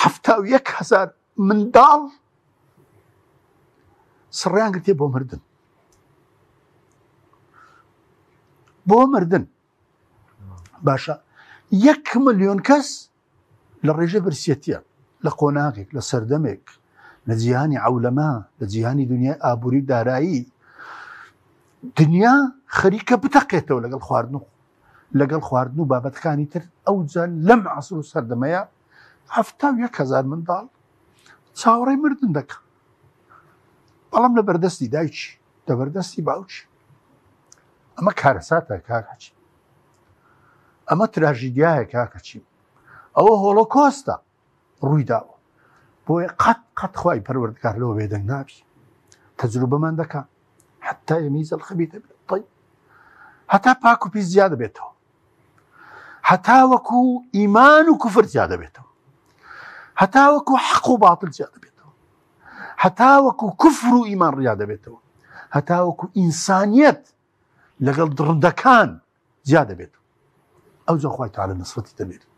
7,000 منداڵ سڕیان گرتێ بۆ مردن باشە 1,000,000 کەس لە ڕێژە برسێتیە لە قۆناغێک لە سەردەمێک لە جیهانی عەولەما لە جیهانی دنیای ئابووری دارایی دنیا خەریکە بتەقێتەوە لەگەڵ خواردن و بابەتەکانی تر ئەوجا لەم عەسر و سەردەمەیە 7,000 منداڵ چاوەڕێی مردن دەکەن بەڵام لە بەردەستی دایکی لە بەردەستی باوکی ئەمە کارەساتە کاکەچی ئەمە تراژیدیایە کاکەچی ئەوە هۆڵۆکۆستە ڕووی داوە بۆیە قەت خوای پەروەردگار لەوە بێدەنگ نابی تەجروبەمان دەکا حتا يميز الخبيث من الطيب هەتا پاک و پیس زیادە بێتەوە هەتا وەکو ئیمان و کوفر زیادە بێتەوە هەتا وەکو حەق و باتڵ زیادە بێتەوە هەتا وەکو کوفر و ئیمان ڕیادە بێتەوە هەتا وەکو ئینسانیەت لەگەڵ دڕندەکان زیادە بێتەوە ئەوجا خوای تەعالی نسرەتی دەبێت